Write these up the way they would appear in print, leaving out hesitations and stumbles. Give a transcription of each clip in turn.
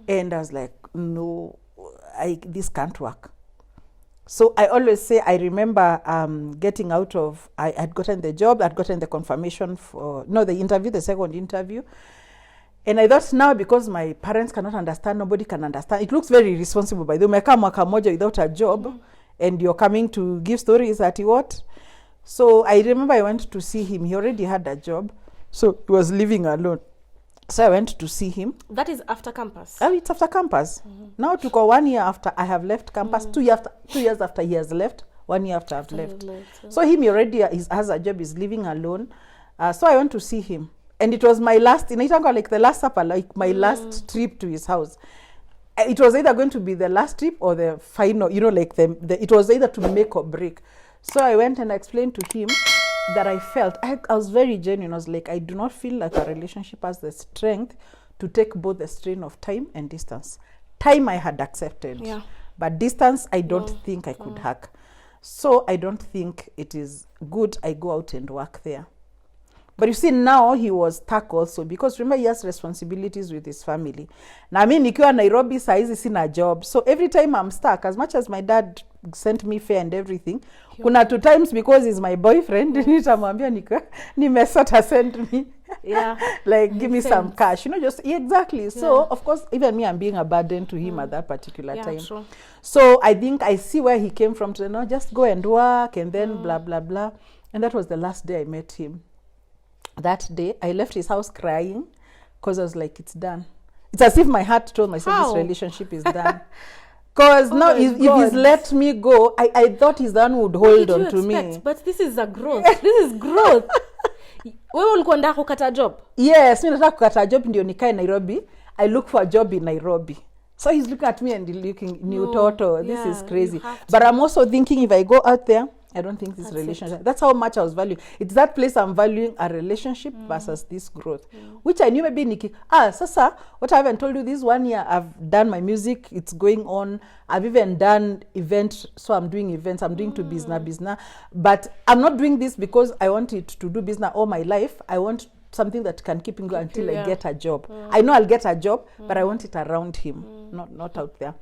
And I was like, no, this can't work. So I always say, I remember getting out of, I had gotten the job, I'd gotten the confirmation the second interview. And I thought now, because my parents cannot understand, nobody can understand. It looks very irresponsible, by the way. Umekaa mwaka moja without a job, and you're coming to give stories at what? So I remember I went to see him. He already had a job, so he was living alone. So I went to see him. That is after campus? Oh, it's after campus. Now it took 1 year after I have left campus, 2 years after he has left, 1 year after I've left. So him already has a job, is living alone. So I went to see him. And it was my last, like the last supper, like my last trip to his house. It was either going to be the last trip or the final, like it was either to make or break. So I went and explained to him that I felt, I was very genuine. I was like, I do not feel like a relationship has the strength to take both the strain of time and distance. Time I had accepted, but distance I don't think I could hack. So I don't think it is good I go out and work there. But you see, now he was stuck also, because remember, he has responsibilities with his family. Now, I mean, nikiwa Nairobi saizi sina job. So every time I'm stuck, as much as my dad sent me fare and everything, kuna 2 times, because he's my boyfriend, nitamwambia nimesota send me. Like, give me some cash, just exactly. So of course, even me, I'm being a burden to him at that particular time. True. So I think I see where he came from to just go and work and then blah blah blah. And that was the last day I met him. That day I left his house crying, because I was like, it's done. It's as if my heart told myself, this relationship is done. Because now if he's let me go, I thought his son would hold on to me. But this is a growth. This is growth. Wewe ulikuwa ndako kukata job? Yes, mimi nataka kukata job ndio nikae Nairobi. I look for a job in Nairobi. So he's looking at me and looking, new Toto, this is crazy. But I'm also thinking, if I go out there, I don't think this relationship. That's how much I was valuing. It's that place I'm valuing a relationship versus this growth. Which I knew maybe Nikki. Sasa, what I haven't told you, this 1 year I've done my music, it's going on. I've even done events, so I'm doing events, I'm doing to business. But I'm not doing this because I want it to do business all my life. I want something that can keep him going until I get a job. I know I'll get a job, but I want it around him, not out there.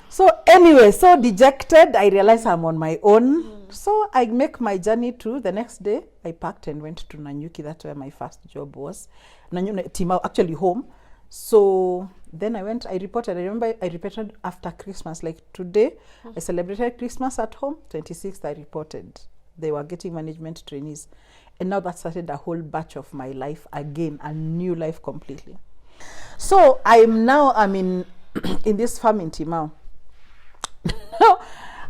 So anyway, so dejected, I realized I'm on my own. So I make my journey to the next day. I packed and went to Nanyuki. That's where my first job was. Timau, actually home. So then I reported. I remember I reported after Christmas. Like today, I celebrated Christmas at home. 26th, I reported. They were getting management trainees. And now that started a whole batch of my life again, a new life completely. So I'm in this farm in Timau.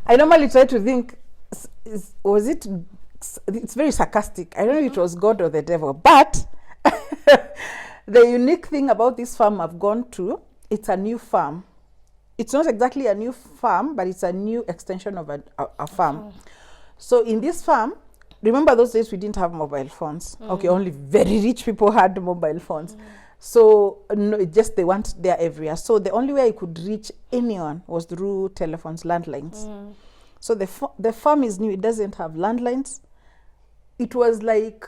I normally try to think, it's very sarcastic. I don't know if it was God or the devil, but the unique thing about this farm I've gone to, it's a new farm. It's not exactly a new farm, but it's a new extension of a farm. So in this farm, remember those days we didn't have mobile phones. Okay, only very rich people had mobile phones. So they weren't there everywhere. So the only way I could reach anyone was through telephones, landlines. So the farm is new. It doesn't have landlines. It was like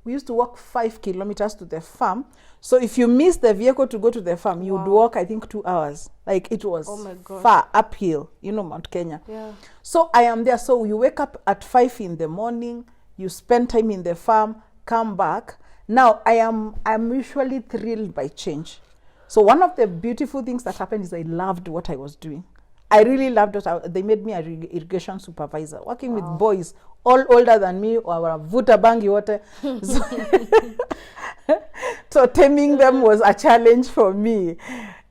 we used to walk 5 kilometers to the farm. So if you missed the vehicle to go to the farm, you would walk, I think, 2 hours. Like it was far uphill, Mount Kenya. Yeah. So I am there. So you wake up at 5 in the morning, you spend time in the farm, come back. Now, I'm usually thrilled by change. So one of the beautiful things that happened is I loved what I was doing. I really loved it. They made me an irrigation supervisor, working with boys all older than me, or vuta bangi water. So taming them was a challenge for me.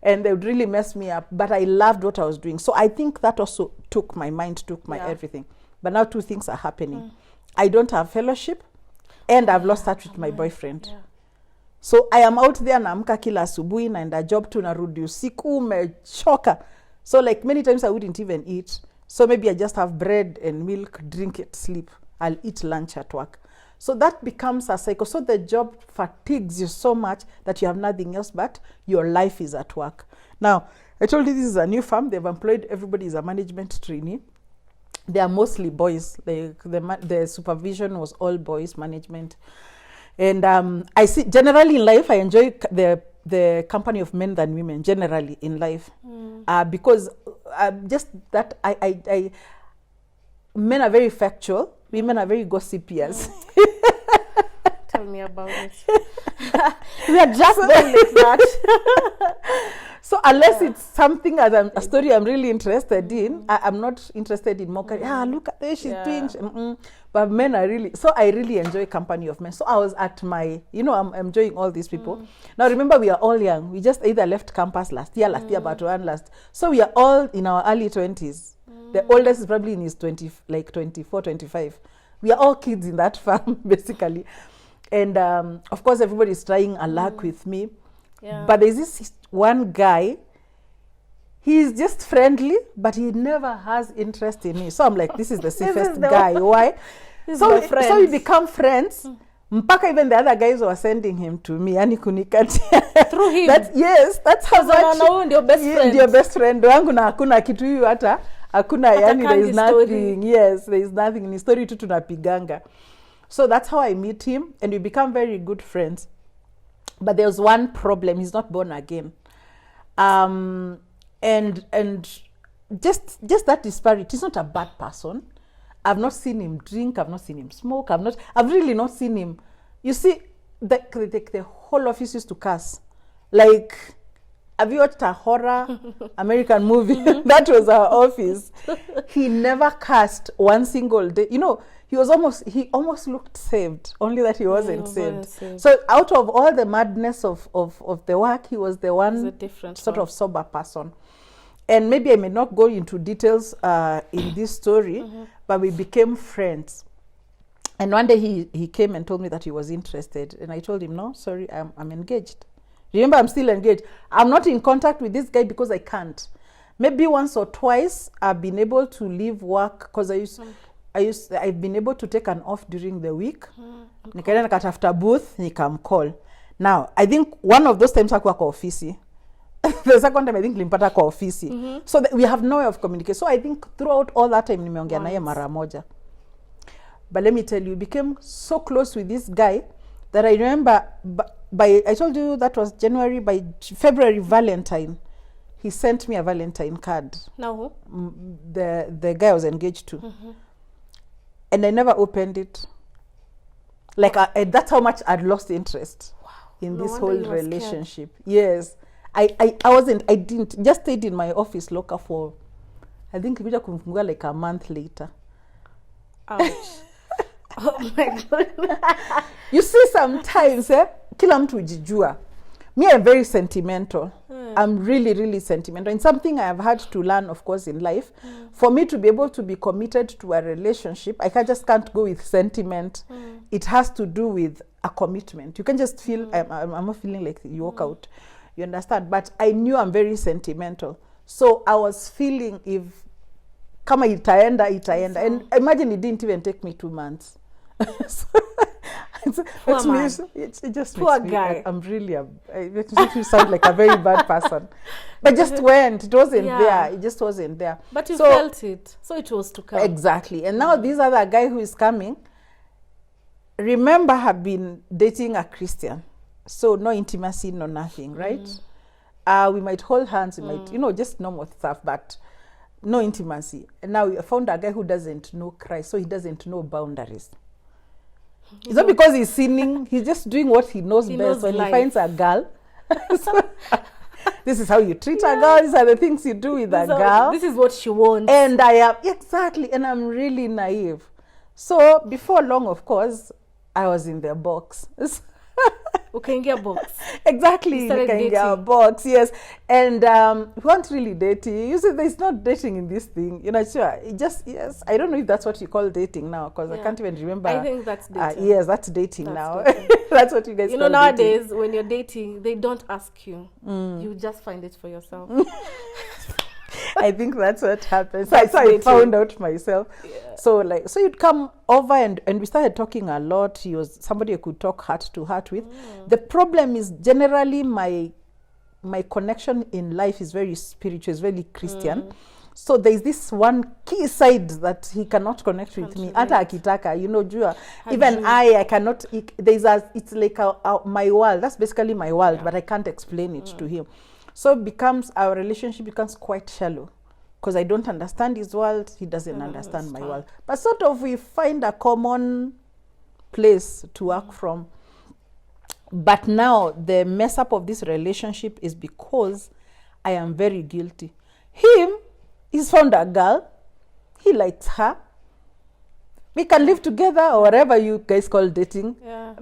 And they would really mess me up. But I loved what I was doing. So I think that also took my mind, took my everything. But now 2 things are happening. I don't have fellowship. And I've lost touch with my boyfriend. Yeah. So I am out there naamka kila asubuhi naenda job tu narudi usiku umechoka. So like many times I wouldn't even eat. So maybe I just have bread and milk, drink it, sleep. I'll eat lunch at work. So that becomes a cycle. So the job fatigues you so much that you have nothing else but your life is at work. Now, I told you this is a new farm. They've employed everybody as a management trainee. They are mostly boys. The supervision was all boys, management. And I see, generally in life, I enjoy the the company of men than women generally in life, because just that I men are very factual, women are very gossipiers. Tell me about it. We are just born like that. So unless it's something as a story I'm really interested in, I'm not interested in mockery. Look at this, she's doing. But men are really, so I really enjoy company of men. So I was at my, I'm enjoying all these people. Now remember, we are all young. We just either left campus last year, about one last. So we are all in our early 20s. The oldest is probably in his 24, 25. We are all kids in that farm, basically. And of course, everybody's trying a luck with me. Yeah. But there's this one guy, he's just friendly, but he never has interest in me. So I'm like, this is the safest guy. Why? So we become friends. Mpaka even the other guys were sending him to me. Yani kunikatia. Through him? That's how much. Your best friend. Your best friend. Wangu na hakuna kitu hiyo hata. Hakuna yani, there is nothing. Yes, there is nothing. Ni story tu tunapiganga. So that's how I meet him, and we become very good friends. But there's one problem: he's not born again, and just that disparity. He's not a bad person. I've not seen him drink. I've not seen him smoke. I've really not seen him. You see, the whole office used to curse. Like, have you watched a horror American movie? That was our office. He never cursed one single day. He almost looked saved, only that he wasn't saved. So out of all the madness of the work, he was the one sort of sober person. And maybe I may not go into details in this story, but we became friends. And one day he came and told me that he was interested. And I told him, no, sorry, I'm engaged. Remember, I'm still engaged. I'm not in contact with this guy because I can't. Maybe once or twice I've been able to leave work because I've been able to take an off during the week. Nikaenda nikatafuta booth, nikamcall. Now, I think one of those times hakuwa kwa ofisi. The second time I think limpata kwa ofisi. So we have no way of communicating. So I think throughout all that time nimeongea naye mara moja. But let me tell you, became so close with this guy that I remember I told you that was January, by February Valentine, he sent me a Valentine card. No. The guy I was engaged to. And I never opened it. Like, that's how much I'd lost interest in this whole relationship. Yes. I didn't, just stayed in my office locker for, I think, like a month later. Ouch. Oh my God. You see, sometimes, kila mtu ujijua. Me, I'm very sentimental. I'm really, really sentimental. And something I have had to learn, of course, in life. For me to be able to be committed to a relationship, I can't go with sentiment. It has to do with a commitment. You can just feel, I'm not feeling like you walk out. You understand? But I knew I'm very sentimental. So I was feeling if, kama itaenda. And imagine it didn't even take me 2 months. It just poor makes guy. Me, I'm really it makes me sound like a very bad person. But just went. It wasn't there. It just wasn't there. But you felt it. So it was to come. Exactly. And now this other guy who is coming, remember, have been dating a Christian. So no intimacy, no nothing, right? We might hold hands, we might, just normal stuff, but no intimacy. And now we found a guy who doesn't know Christ, so he doesn't know boundaries. It's not because he's sinning, he's just doing what he knows best. When he finds a girl, so, this is how you treat a girl, these are the things you do with a girl. This is what she wants. And I am, exactly, and I'm really naive. So before long, of course, I was in their box. Ukaingia box. Exactly, ukaingia box, yes. And we weren't really dating. You see, there's not dating in this thing. Sure. It just, yes. I don't know if that's what you call dating now, because I can't even remember. I think that's dating. Yes, that's dating now. That's what you guys call nowadays, dating. when you're dating, they don't ask you. You just find it for yourself. I think that's what happened. So I found out myself. Yeah. So you'd come over and we started talking a lot. He was somebody I could talk heart to heart with. The problem is generally my connection in life is very spiritual, is very Christian. So there's this one key side that he cannot connect with me. Hata akitaka, you know, jua. Even I cannot, it's like my world. That's basically my world, but I can't explain it to him. So our relationship becomes quite shallow. Because I don't understand his world, he doesn't understand my world. But sort of we find a common place to work from. But now the mess up of this relationship is because I am very guilty. He's found a girl, he likes her. We can live together or whatever you guys call dating. Yeah.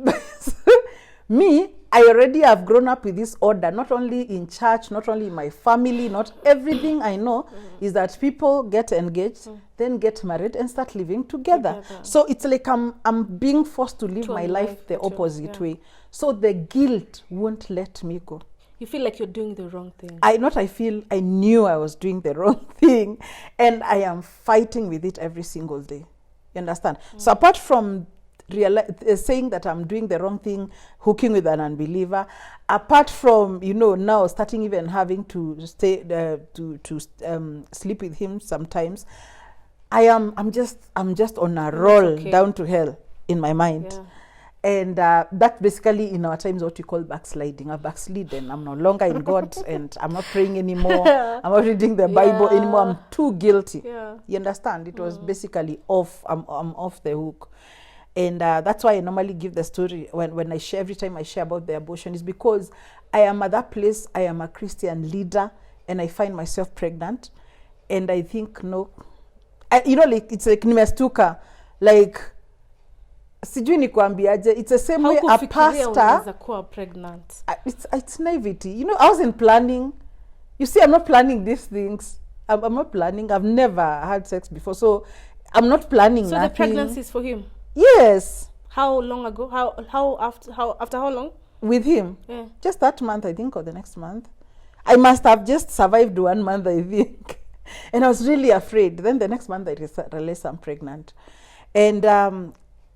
Me, I already have grown up with this order, not only in church, not only in my family, not everything I know is that people get engaged, then get married and start living together. So it's like I'm being forced to live my life the opposite way. So the guilt won't let me go. You feel like you're doing the wrong thing. I knew I was doing the wrong thing, and I am fighting with it every single day. You understand? So apart from saying that I'm doing the wrong thing, hooking with an unbeliever, apart from, you know, now starting even having to stay sleep with him sometimes, I'm just on a roll down to hell in my mind. Yeah. And that basically in our times what we call backsliding. I've backslidden. I'm no longer in God and I'm not praying anymore. I'm not reading the Bible anymore. I'm too guilty. Yeah. You understand? It was basically off. I'm off the hook. And that's why I normally give the story when I share, every time I share about the abortion, is because I am at that place, I am a Christian leader, and I find myself pregnant. And I think, no. You know, like, it's like nimestuka. Like, sijui ni kuambiaje, it's the same way a pastor. Pregnant. It's naivety. You know, I wasn't planning. You see, I'm not planning these things. I'm not planning. I've never had sex before. So I'm not planning So nothing. the pregnancy is for him? Yes. How long ago? After how long? With him? Yeah. Just that month, I think, or the next month. I must have just survived 1 month, I think. And I was really afraid. Then the next month, I realized I'm pregnant. And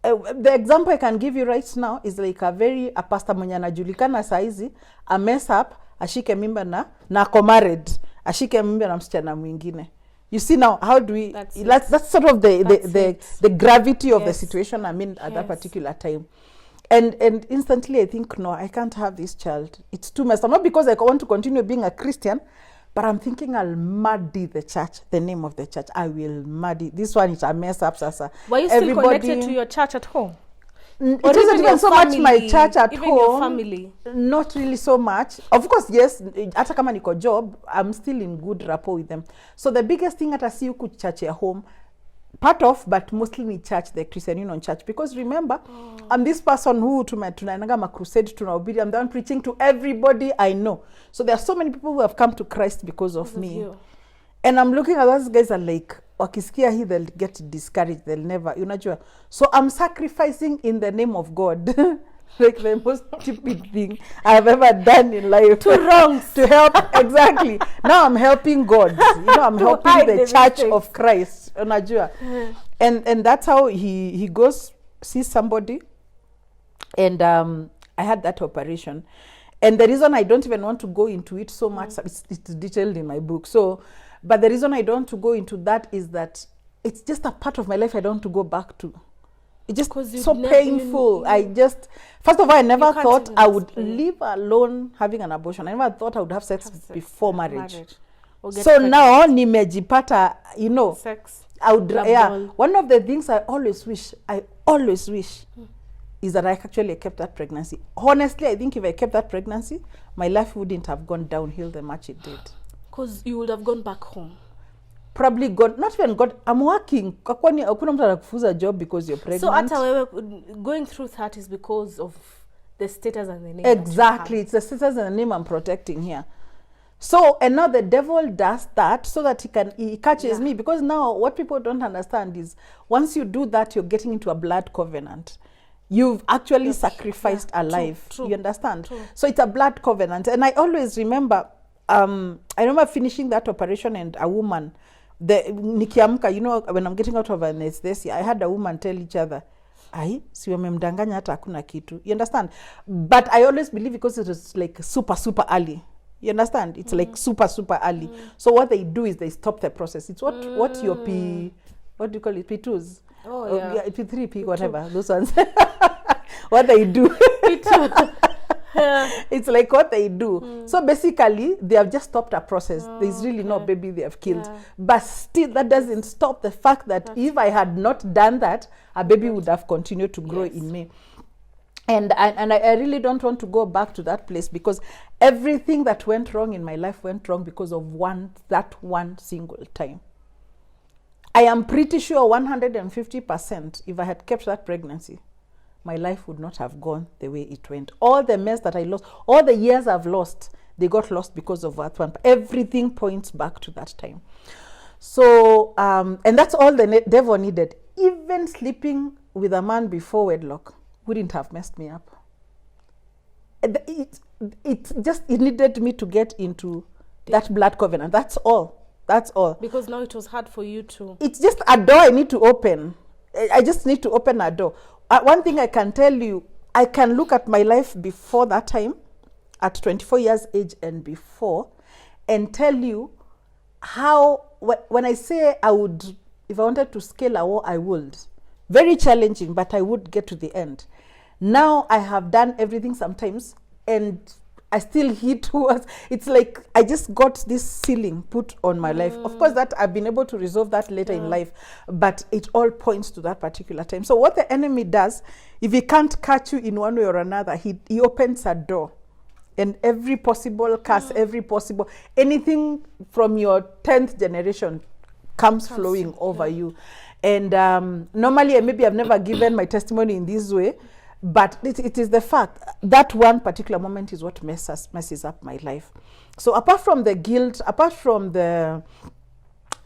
the example I can give you right now is like a pastor mwenye anajulikana saizi, a mess up, ashike mimba na ako married, ashike mimba na msichana mwingine. You see now, how do we, that's sort of the gravity of the situation I'm in at that particular time. And instantly I think, no, I can't have this child. It's too messed up. Not because I want to continue being a Christian, but I'm thinking I'll muddy the church, the name of the church. I will muddy. This one is a mess up, Sasa. Were you still connected to your church at home? It isn't even so much my church at even home. Your family? Not really so much. Of course, yes, hata kama niko job, I'm still in good rapport with them. So the biggest thing hata si huku church ya home, part of, but mostly in church, the Christian Union Church. Because remember, I'm this person who tunaendaga ma crusade, tunahubiri, I'm the one preaching to everybody I know. So there are so many people who have come to Christ because of me. And I'm looking at those guys are like, wakisikia hii, they'll get discouraged, they'll never, unajua. So I'm sacrificing in the name of God. Like the most stupid thing I've ever done in life. Two wrongs. To help, exactly. Now I'm helping God. You know, I'm helping the church of Christ. Unajua. And that's how he goes, sees somebody. And I had that operation. And the reason I don't even want to go into it so much, it's detailed in my book. So, but the reason I don't want to go into that is that it's just a part of my life I don't want to go back to. It's just so painful. First of all, I never thought I would live alone having an abortion. I never thought I would have sex before marriage. So now, nimejipata, you know, sex. I would, one of the things I always wish is that I actually kept that pregnancy. Honestly, I think if I kept that pregnancy, my life wouldn't have gone downhill the much it did. Because you would have gone back home. Probably gone, not even gone, I'm working. Hakuna mtu anakufuza job because you're pregnant. So hata wewe going through that is because of the status and the name. Exactly, it's the status and the name I'm protecting here. So, and now the devil does that so that he catches me. Because now what people don't understand is once you do that, you're getting into a blood covenant. You've actually sacrificed a life. True. You understand? True. So it's a blood covenant. And I always remember, I remember finishing that operation and a woman, nikiamka, you know, when I'm getting out of anesthesia, I had a woman tell each other, ai, si wamemdanganya hata hakuna kitu. You understand? But I always believe because it was like super, super early. You understand? It's like super, super early. So what they do is they stop the process. It's what your what do you call it? P2s? Oh, yeah. P3, P, whatever. Those ones. What they do. P2. It's like what they do. So basically, they have just stopped a process. There's really no baby they have killed. But still, that doesn't stop the fact that if I had not done that, a baby would have continued to grow in me. And I really don't want to go back to that place, because everything that went wrong in my life went wrong because of that one single time. I am pretty sure 150% if I had kept that pregnancy, my life would not have gone the way it went. All the mess that I lost, all the years I've lost, they got lost because of that one. Everything points back to that time. So, and that's all the devil needed. Even sleeping with a man before wedlock wouldn't have messed me up. It needed me to get into that blood covenant. That's all. That's all. Because now it was hard for you to. It's just a door I need to open. I just need to open a door. One thing I can tell you, I can look at my life before that time, at 24 years age and before, and tell you how, when I say I would, if I wanted to scale a wall, I would. Very challenging, but I would get to the end. Now I have done everything sometimes, and I still hit towards, it's like I just got this ceiling put on my life. Of course, that I've been able to resolve that later in life, but it all points to that particular time. So what the enemy does, if he can't catch you in one way or another, he opens a door. And every possible curse, every possible, anything from your 10th generation comes flowing over you. And normally, maybe I've never given my testimony in this way, but it is the fact that one particular moment is what messes up my life. So apart from the guilt, apart from the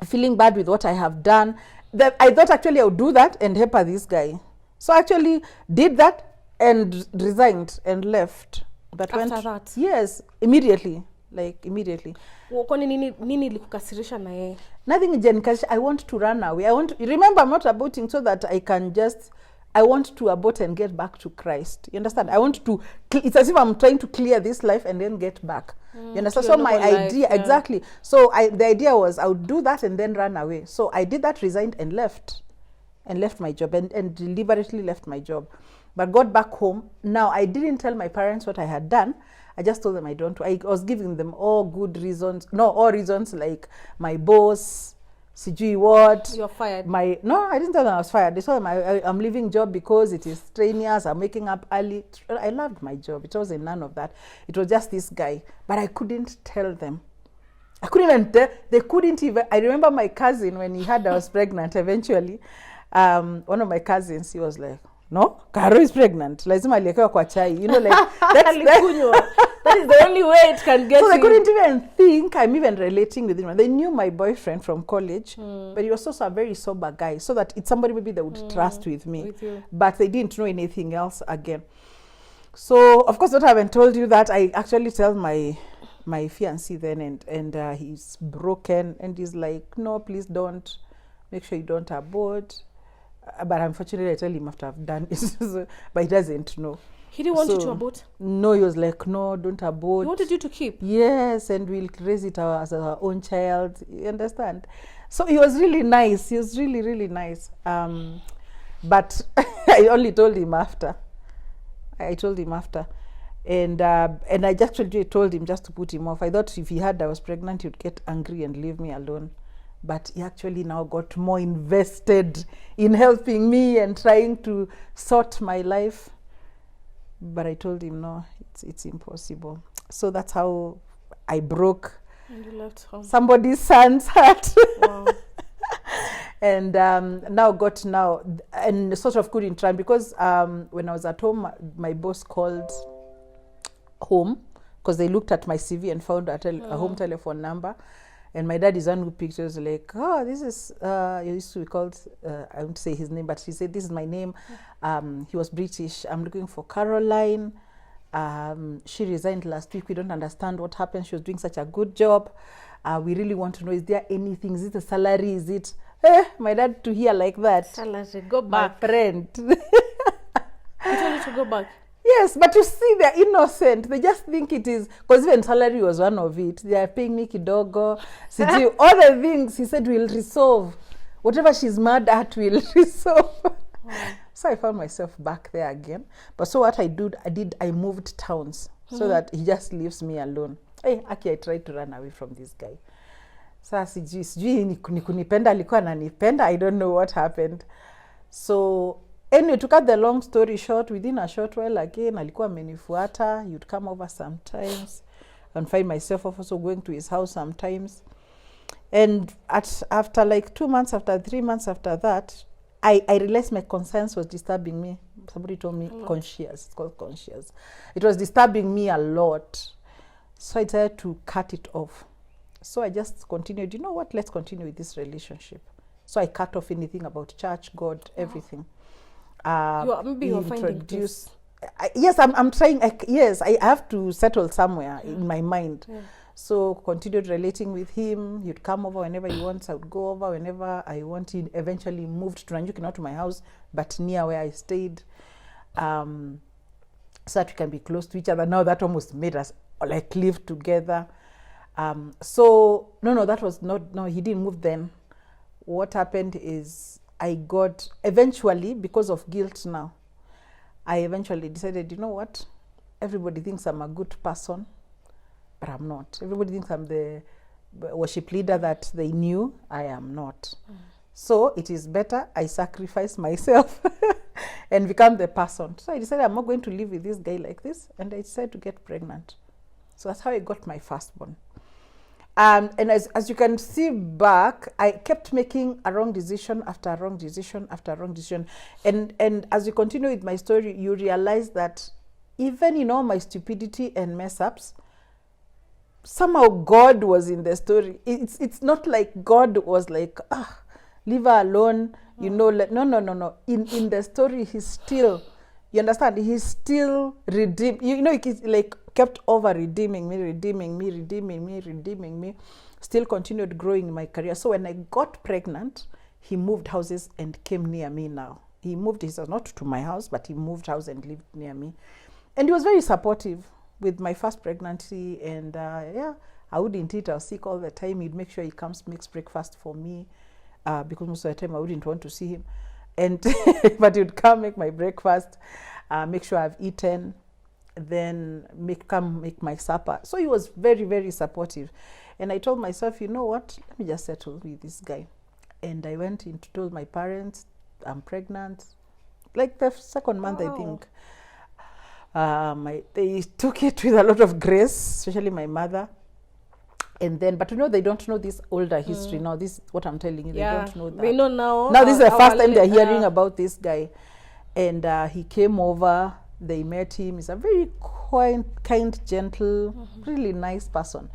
feeling bad with what I have done, I thought actually I would do that and help this guy. So I actually did that and resigned and left. But after that? Yes, immediately. Like immediately. Nini ilikukasirisha na yeye? Nothing ijanikasirisha. I want to run away. Remember, I'm not aborting so that I want to abort and get back to Christ. You understand? I want to, it's as if I'm trying to clear this life and then get back. You understand? So my idea, exactly. So the idea was I would do that and then run away. So I did that, resigned and left my job and deliberately left my job. But got back home. Now, I didn't tell my parents what I had done. I just told them I don't. I was giving them all reasons like my boss, sijui what. You're fired. No, I didn't tell them I was fired. They told them I'm leaving job because it is strenuous. I'm waking up early. I loved my job. It wasn't none of that. It was just this guy. But I couldn't tell them. I couldn't even tell. They couldn't even. I remember my cousin, when he heard I was pregnant eventually. One of my cousins, he was like, no, Caro is pregnant. Lazima aliyekewa kwa chai. You know, like, that is the only way it can get. So they couldn't even think I'm even relating with him. They knew my boyfriend from college, but he was also a very sober guy, so that it's somebody maybe they would trust with me. But they didn't know anything else again. So, of course, what I haven't told you that I actually tell my fiancé then, and he's broken, and he's like, no, please don't. Make sure you don't abort. But unfortunately, I tell him after I've done it, but he doesn't know. He didn't want you to abort? No, he was like, no, don't abort. He wanted you to keep? Yes, and we'll raise it as our own child. You understand? So he was really nice. He was really, really nice. But I only told him after. I told him after. And I just actually told him just to put him off. I thought if he heard I was pregnant, he would get angry and leave me alone. But he actually now got more invested in helping me and trying to sort my life. But I told him, no, it's impossible. So that's how I broke and you left home. Somebody's son's heart. Wow. And and sort of couldn't try, because when I was at home, my boss called home because they looked at my CV and found a home telephone number. And my dad is one who picked it, was like, oh, this is, he used to be called, I won't say his name, but he said, this is my name. He was British. I'm looking for Caroline. She resigned last week. We don't understand what happened. She was doing such a good job. We really want to know, is there anything? Is it a salary? Is it? My dad to hear like that. Salary, go back. My friend. He told you to go back? Yes, but you see, they're innocent. They just think it is, because even salary was one of it. They are paying me kidogo. All the things he said will resolve. Whatever she's mad at will resolve. So I found myself back there again. But so what I did, I moved towns so that he just leaves me alone. Hey, Aki, I tried to run away from this guy. Sasa sijui ni kunipenda alikuwa ananipenda. I don't know what happened. So anyway, to cut the long story short, within a short while again, alikuwa amenifuata. You'd come over sometimes and find myself also going to his house sometimes. And after like 2 months, after 3 months after that, I realized my conscience was disturbing me. Somebody told me conscious. It's called conscious. It was disturbing me a lot. So I decided to cut it off. So I just continued, you know what, let's continue with this relationship. So I cut off anything about church, God, everything. Maybe you're finding peace. Yes, I'm trying. Yes, I have to settle somewhere in my mind. Yeah. So continued relating with him. He'd come over whenever he wants. I would go over whenever I wanted. Eventually moved to Nanyuki, not to my house, but near where I stayed. So that we can be close to each other. Now that almost made us like live together. So no, that was not, no, he didn't move then. What happened is I got, eventually, because of guilt now, I eventually decided, you know what? Everybody thinks I'm a good person, but I'm not. Everybody thinks I'm the worship leader that they knew. I am not. So it is better I sacrifice myself and become the person. So I decided I'm not going to live with this guy like this, and I decided to get pregnant. So that's how I got my firstborn. And as you can see back, I kept making a wrong decision after a wrong decision after a wrong decision. And as you continue with my story, you realize that even in all my stupidity and mess ups, somehow God was in the story. It's not like God was like, leave her alone, you know. Like, no. In the story, he's still, you understand, he's still redeemed. You know, he's like kept over redeeming me, still continued growing in my career. So when I got pregnant, he moved houses and came near me now. He moved his house, not to my house, but he moved house and lived near me. And he was very supportive with my first pregnancy. And I wouldn't eat, I was sick all the time. He'd make sure he comes, makes breakfast for me, because most of the time I wouldn't want to see him. And but he'd come, make my breakfast, make sure I've eaten, then come make my supper. So he was very, very supportive. And I told myself, you know what, let me just settle with this guy. And I went in to told my parents I'm pregnant. Like the second month, I think. They took it with a lot of grace, especially my mother. And then, but you know, they don't know this older history now. This is what I'm telling you. Yeah. They don't know that. We know now. Now this is the first time they're hearing about this guy. And he came over. They met him. He's a very kind, gentle, really nice person.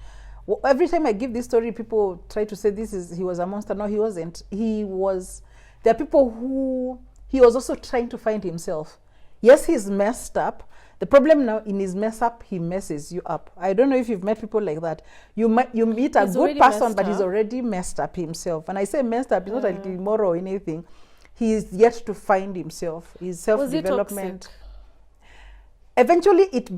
Every time I give this story, people try to say he was a monster. No, he wasn't. There are people who, he was also trying to find himself. Yes, he's messed up. The problem now, in his mess up, he messes you up. I don't know if you've met people like that. You meet a good person, but he's already messed up himself. And I say messed up, it's not like immoral or anything. He's yet to find himself. His self-development. Eventually, it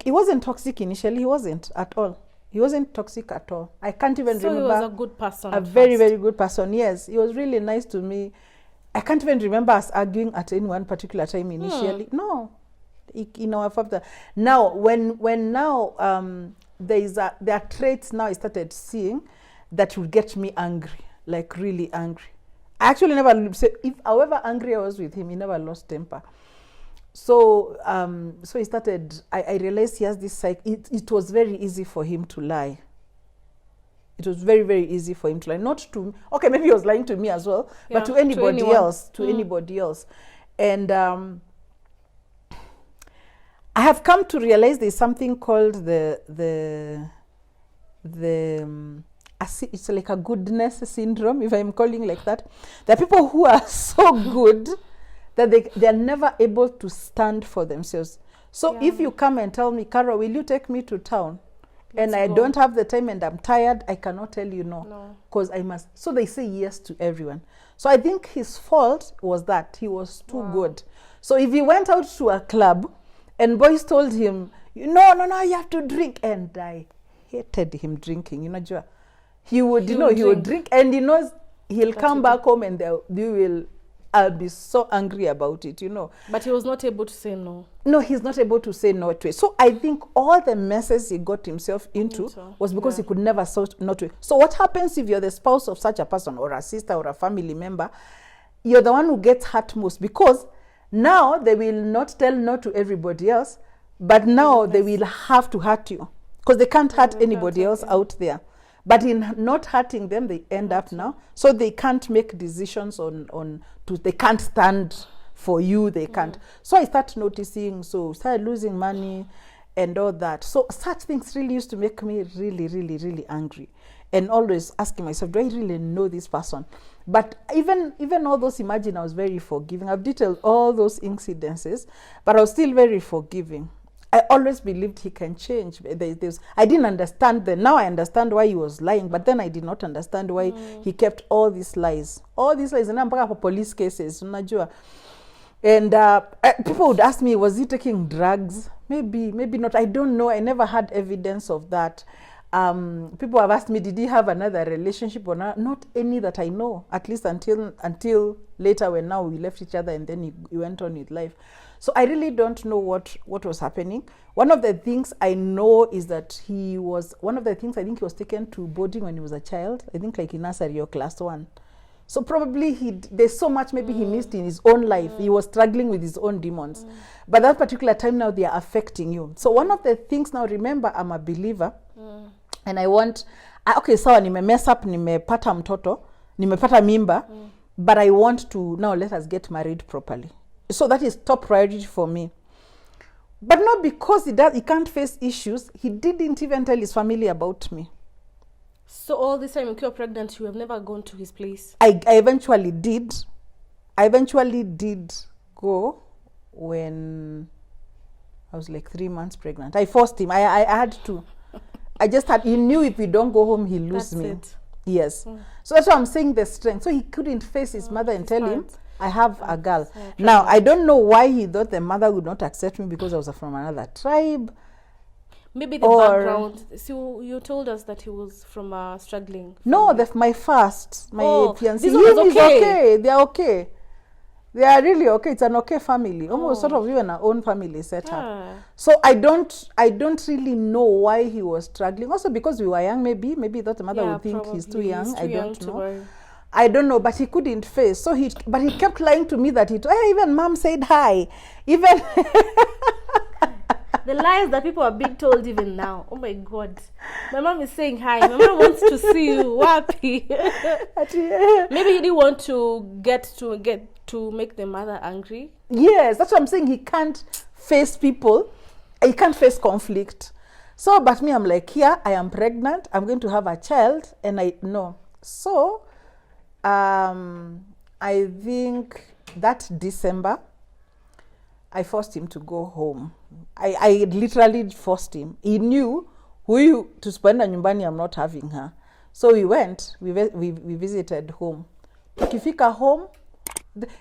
wasn't toxic initially. He wasn't at all. He wasn't toxic at all. I can't even remember. So he was a good person. A very, very good person, yes. He was really nice to me. I can't even remember us arguing at any one particular time initially. No. In our father. Now, when now there are traits now I started seeing that would get me angry, like really angry. I actually never say, however angry I was with him, he never lost temper. So he started, I realized he has this side. It was very easy for him to lie. It was very, very easy for him to lie. Not to, okay, maybe he was lying to me as well, but to anybody else. Anybody else. And I have come to realize there's something called it's like a goodness syndrome, if I'm calling like that. There are people who are so good that they are never able to stand for themselves. So if you come and tell me, Caro, will you take me to town? And I don't have the time and I'm tired, I cannot tell you no. Because I must. So they say yes to everyone. So I think his fault was that he was too good. So if he went out to a club and boys told him, no, you have to drink, and I hated him drinking, he would drink, and he knows he'll come back home and I'll be so angry about it, But he was not able to say no. No, he's not able to say no to it. So I think all the messes he got himself into was because he could never say no to it. So what happens if you're the spouse of such a person, or a sister, or a family member? You're the one who gets hurt most, because now they will not tell no to everybody else, but now they will have to hurt you, because they can't hurt anybody else out there. But in not hurting them, they end up now. So they can't make decisions they can't stand for you, they can't. So I start noticing, started losing money and all that. So such things really used to make me really, really, really angry. And always asking myself, do I really know this person? But even all those, imagine I was very forgiving. I've detailed all those incidences, but I was still very forgiving. I always believed he can change. I didn't understand then. Now I understand why he was lying, but then I did not understand why he kept all these lies. All these lies. And I'm back for police cases. And people would ask me, was he taking drugs? Maybe not. I don't know. I never had evidence of that. People have asked me, did he have another relationship or not? Not any that I know, at least until later, when now we left each other and then he went on with life. So I really don't know what was happening. One of the things I know is that I think he was taken to boarding when he was a child. I think like in nursery or class 1. So probably there's so much maybe he missed in his own life. He was struggling with his own demons. But that particular time now, they are affecting you. So one of the things now, remember, I'm a believer. And I want, sawa, nimemess up, nimepata mtoto, nimepata mimba, but I want to now let us get married properly. So that is top priority for me. But not because he can't face issues. He didn't even tell his family about me. So all this time when you were pregnant, you have never gone to his place? I eventually did. I eventually did go when I was like 3 months pregnant. I forced him. I had to. He knew if we don't go home, he'll lose me. It. Yes. So that's why I'm saying the strength. So he couldn't face his mother and tell him, I have a girl. Now, I don't know why he thought the mother would not accept me because I was from another tribe. Maybe the background. So you told us that he was from a struggling family. No, my fiancé. This one was okay. They are okay. They are really okay. It's an okay family. Almost sort of even our own family set up. So I don't really know why he was struggling. Also because we were young, maybe he thought the mother would think he's too young. I don't know. I don't know, but he couldn't face. But he kept lying to me that even mom said hi. Even the lies that people are being told even now. Oh my God. My mom is saying hi. My mom wants to see you. Wapi. Maybe he didn't want to get to make the mother angry. Yes, that's what I'm saying. He can't face people. He can't face conflict. So, but me, I'm like, here, I am pregnant. I'm going to have a child. And I know. So, I think that December, I forced him to go home. I literally forced him. He knew to spend a nyumbani, I'm not having her. So we went, we visited home. Tukifika home,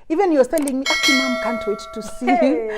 even he was telling me, Aki, mom can't wait to see you.